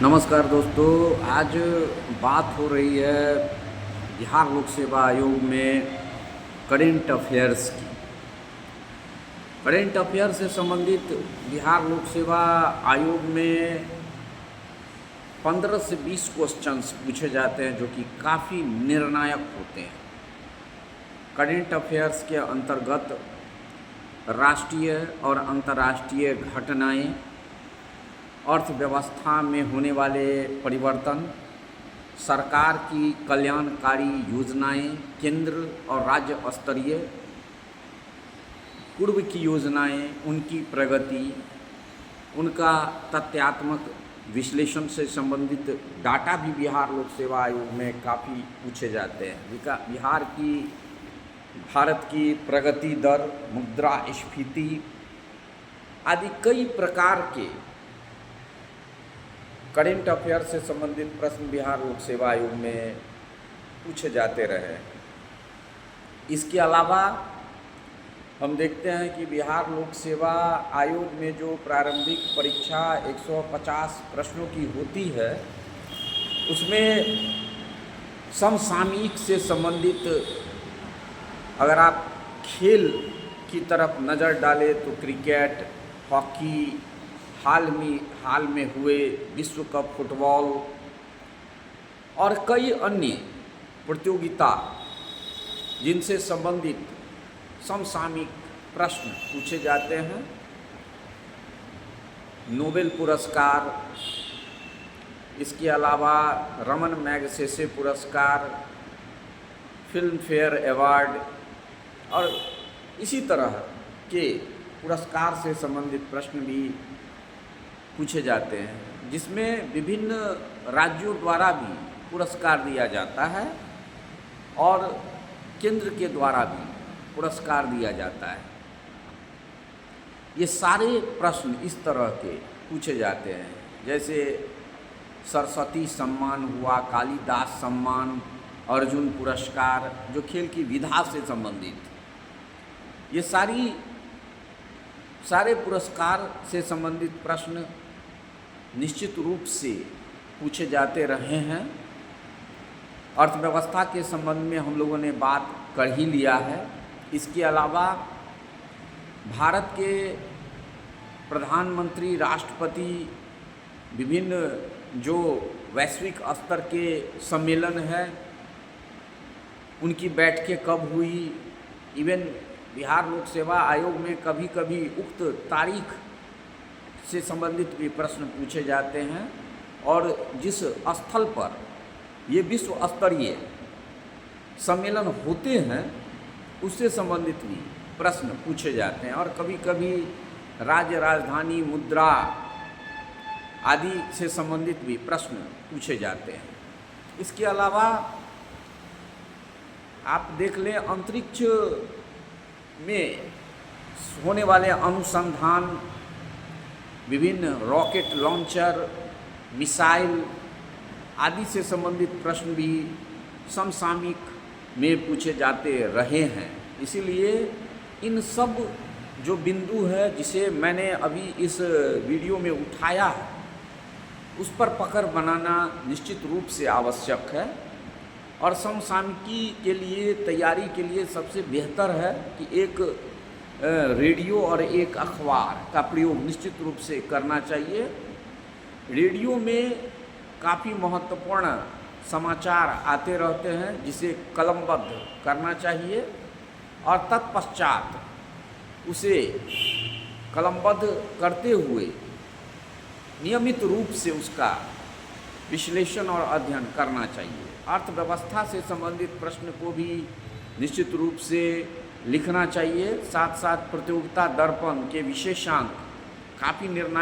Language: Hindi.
नमस्कार दोस्तों। आज बात हो रही है बिहार लोक सेवा आयोग में करेंट अफेयर्स की। करेंट अफेयर से संबंधित बिहार लोक सेवा आयोग में 15 से 20 क्वेश्चंस पूछे जाते हैं जो कि काफ़ी निर्णायक होते हैं। करेंट अफेयर्स के अंतर्गत राष्ट्रीय और अंतर्राष्ट्रीय घटनाएं, अर्थव्यवस्था में होने वाले परिवर्तन, सरकार की कल्याणकारी योजनाएं, केंद्र और राज्य स्तरीय पूर्व की योजनाएं, उनकी प्रगति, उनका तथ्यात्मक विश्लेषण से संबंधित डाटा भी बिहार लोक सेवा आयोग में काफ़ी पूछे जाते हैं। भारत की प्रगति दर, मुद्रास्फीति आदि कई प्रकार के करेंट अफेयर से संबंधित प्रश्न बिहार लोक सेवा आयोग में पूछे जाते रहे। इसके अलावा हम देखते हैं कि बिहार लोक सेवा आयोग में जो प्रारंभिक परीक्षा 150 प्रश्नों की होती है, उसमें समसामयिक से संबंधित अगर आप खेल की तरफ नज़र डालें तो क्रिकेट, हॉकी, हाल में हुए विश्व कप फुटबॉल और कई अन्य प्रतियोगिता जिनसे संबंधित समसामयिक प्रश्न पूछे जाते हैं। नोबेल पुरस्कार, इसके अलावा रमन मैगसेसे पुरस्कार, फिल्म फेयर अवार्ड और इसी तरह के पुरस्कार से संबंधित प्रश्न भी पूछे जाते हैं, जिसमें विभिन्न राज्यों द्वारा भी पुरस्कार दिया जाता है और केंद्र के द्वारा भी पुरस्कार दिया जाता है। ये सारे प्रश्न इस तरह के पूछे जाते हैं, जैसे सरस्वती सम्मान हुआ, कालिदास सम्मान, अर्जुन पुरस्कार जो खेल की विधा से संबंधित, ये सारे पुरस्कार से संबंधित प्रश्न निश्चित रूप से पूछे जाते रहे हैं। अर्थव्यवस्था के संबंध में हम लोगों ने बात कर ही लिया है। इसके अलावा भारत के प्रधानमंत्री, राष्ट्रपति, विभिन्न जो वैश्विक स्तर के सम्मेलन हैं, उनकी बैठकें कब हुई, इवन बिहार लोक सेवा आयोग में कभी कभी उक्त तारीख से संबंधित भी प्रश्न पूछे जाते हैं और जिस स्थल पर ये विश्व स्तरीय सम्मेलन होते हैं उससे संबंधित भी प्रश्न पूछे जाते हैं और कभी कभी राज्य राजधानी, मुद्रा आदि से संबंधित भी प्रश्न पूछे जाते हैं। इसके अलावा आप देख लें, अंतरिक्ष में होने वाले अनुसंधान, विभिन्न रॉकेट लॉन्चर, मिसाइल आदि से संबंधित प्रश्न भी समसामयिक में पूछे जाते रहे हैं। इसीलिए इन सब जो बिंदु है जिसे मैंने अभी इस वीडियो में उठाया है, उस पर पकड़ बनाना निश्चित रूप से आवश्यक है और समसामयिकी के लिए तैयारी के लिए सबसे बेहतर है कि एक रेडियो और एक अखबार का प्रयोग निश्चित रूप से करना चाहिए। रेडियो में काफ़ी महत्वपूर्ण समाचार आते रहते हैं जिसे कलमबद्ध करना चाहिए और तत्पश्चात उसे कलमबद्ध करते हुए नियमित रूप से उसका विश्लेषण और अध्ययन करना चाहिए। अर्थव्यवस्था से संबंधित प्रश्न को भी निश्चित रूप से लिखना चाहिए। साथ साथ प्रतियोगिता दर्पण के विशेषांक काफ़ी निर्णायक